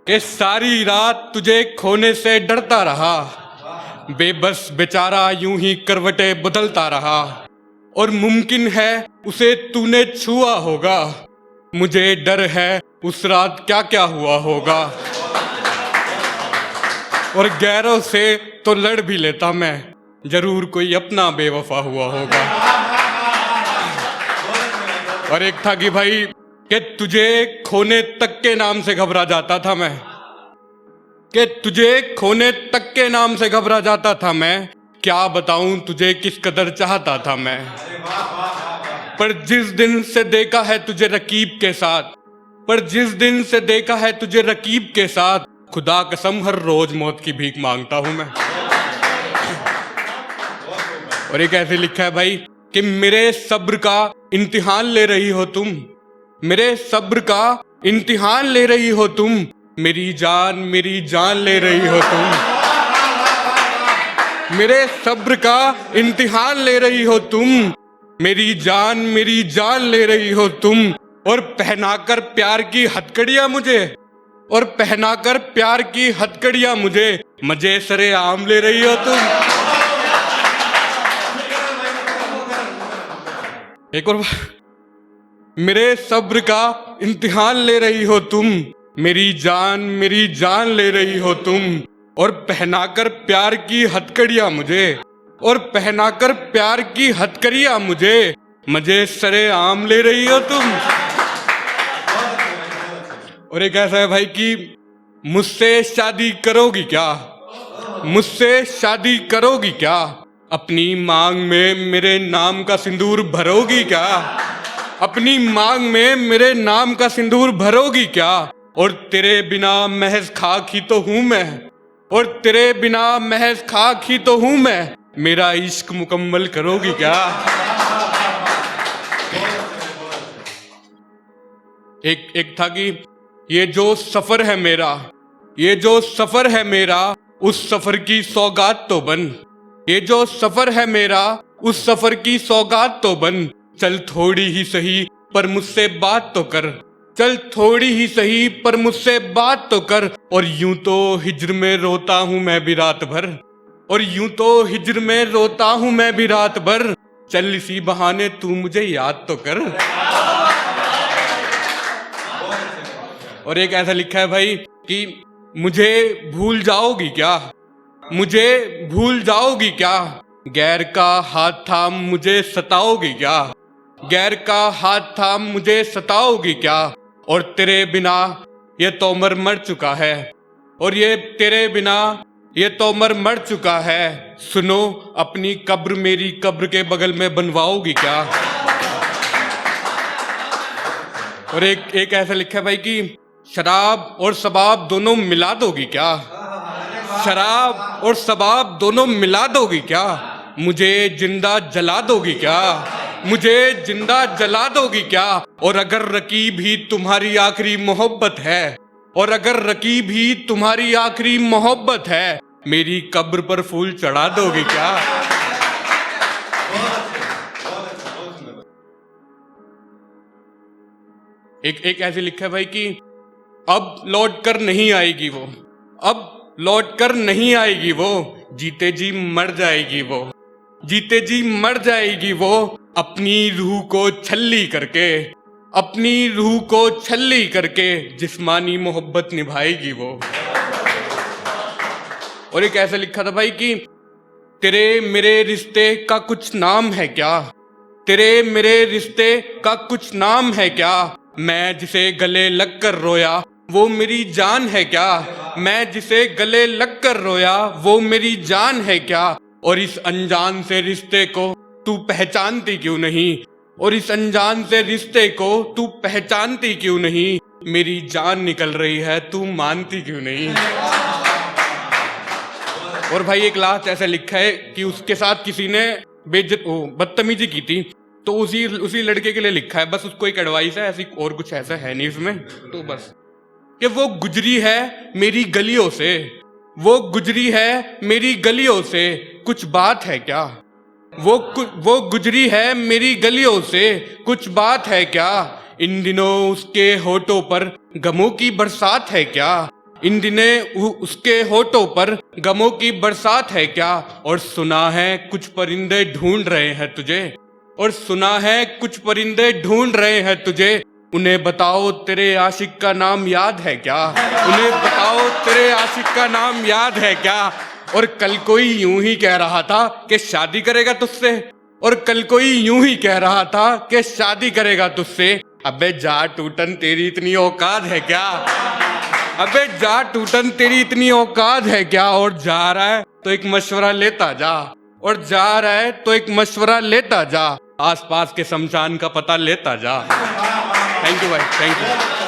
कि सारी रात तुझे खोने से डरता रहा, बेबस बेचारा यूं ही करवटें बदलता रहा, और मुमकिन है उसे तूने छुआ होगा, मुझे डर है उस रात क्या क्या हुआ होगा। और गैरों से तो लड़ भी लेता मैं, जरूर कोई अपना बेवफा हुआ होगा। और एक था कि भाई कि तुझे खोने तक के नाम से घबरा जाता था मैं, कि तुझे खोने तक के नाम से घबरा जाता था मैं, क्या बताऊं तुझे किस कदर चाहता था मैं। पर जिस दिन से देखा है तुझे रकीब के साथ, पर जिस दिन से देखा है तुझे रकीब के साथ, खुदा कसम हर रोज मौत की भीख मांगता हूं मैं। और एक ऐसे लिखा है भाई कि मेरे सब्र का इम्तिहान ले रही हो तुम, मेरे सब्र का इम्तिहान ले रही हो तुम, मेरी जान ले रही हो तुम, मेरे सब्र का इम्तिहान ले रही हो तुम, मेरी जान ले रही हो तुम। और पहनाकर प्यार की हथकड़ियां मुझे, और पहनाकर प्यार की हथकड़ियां मुझे, मजे सरे आम ले रही हो तुम। एक और मेरे सब्र का इम्तिहान ले रही हो तुम, मेरी जान ले रही हो तुम, और पहनाकर प्यार की हथकड़ियां मुझे, और पहनाकर प्यार की हथकड़ियां मुझे, मजे सरे आम ले रही हो तुम। और एक ऐसा है भाई कि मुझसे शादी करोगी क्या, मुझसे शादी करोगी क्या, अपनी मांग में मेरे नाम का सिंदूर भरोगी क्या, अपनी मांग में मेरे नाम का सिंदूर भरोगी क्या। और तेरे बिना महज खाक ही तो हूं मैं, और तेरे बिना महज खाक ही तो हूं मैं, मेरा इश्क मुकम्मल करोगी क्या। एक था कि ये जो सफर है मेरा, ये जो सफर है मेरा, उस सफर की सौगात तो बन, ये जो सफर है मेरा, उस सफर की सौगात तो बन। चल थोड़ी ही सही पर मुझसे बात तो कर, चल थोड़ी ही सही पर मुझसे बात तो कर। और यूं तो हिज्र में रोता हूं मैं भी रात भर, और यूं तो हिज्र में रोता हूं मैं भी रात भर, चल इसी बहाने तू मुझे याद तो कर। और एक ऐसा लिखा है भाई कि मुझे भूल जाओगी क्या, मुझे भूल जाओगी क्या, गैर का हाथ थाम मुझे सताओगी क्या, गैर का हाथ थाम मुझे सताओगी क्या। और तेरे बिना ये तोमर मर चुका है, और ये तेरे बिना ये तोमर मर चुका है, सुनो अपनी कब्र मेरी कब्र के बगल में बनवाओगी क्या। और एक ऐसा लिखा है भाई कि शराब और शबाब दोनों मिला दोगी क्या, शराब और शबाब दोनों मिला दोगी क्या, मुझे जिंदा जला दोगी क्या, मुझे जिंदा जला दोगी क्या। और अगर रकीब ही तुम्हारी आखिरी मोहब्बत है, और अगर रकीब ही तुम्हारी आखिरी मोहब्बत है, मेरी कब्र पर फूल चढ़ा दोगी क्या। एक ऐसे लिखा है भाई कि अब लौट कर नहीं आएगी वो, अब लौट कर नहीं आएगी वो, जीते जी मर जाएगी वो, जीते जी मर जाएगी वो, अपनी रूह को छल्ली करके, अपनी रूह को छल्ली करके जिस्मानी मोहब्बत निभाएगी वो। और एक ऐसा लिखा था भाई कि तेरे मेरे रिश्ते का कुछ नाम है क्या, तेरे मेरे रिश्ते का कुछ नाम है क्या, मैं जिसे गले लग कर रोया वो मेरी जान है क्या, मैं जिसे गले लग कर रोया वो मेरी जान है क्या। और इस अनजान से रिश्ते को तू पहचानती क्यों नहीं, और इस अनजान से रिश्ते को तू पहचानती क्यों नहीं, मेरी जान निकल रही है तू मानती क्यों नहीं। और भाई एक लास्ट ऐसा लिखा है कि उसके साथ किसी ने बदतमीजी की थी, तो उसी लड़के के लिए लिखा है, बस उसको एक एडवाइस है, ऐसी और कुछ ऐसा है नहीं इसमें, तो बस कि वो गुजरी है मेरी गलियों से, वो गुजरी है मेरी गलियों से, कुछ बात है क्या, वो गुजरी है मेरी गलियों से, कुछ बात है क्या। इन दिनों उसके होठों पर गमों की बरसात है क्या, इन दिने उसके होठों पर गमों की बरसात है क्या? और सुना है कुछ परिंदे ढूंढ रहे हैं तुझे, और सुना है कुछ परिंदे ढूंढ रहे हैं तुझे। उन्हें बताओ तेरे आशिक का नाम याद है क्या? उन्हें बताओ तेरे आशिक का नाम याद है क्या? और कल कोई यूं ही कह रहा था कि शादी करेगा तुझसे, और कल कोई यूं ही कह रहा था कि शादी करेगा तुझसे। अबे जा टूटन तेरी इतनी औकात है क्या? अबे जा टूटन तेरी इतनी औकात है क्या? और जा रहा है तो एक मशवरा लेता जा, और जा रहा है तो एक मशवरा लेता जा, आसपास के शमशान का पता लेता जा। थैंक यू भाई, थैंक यू।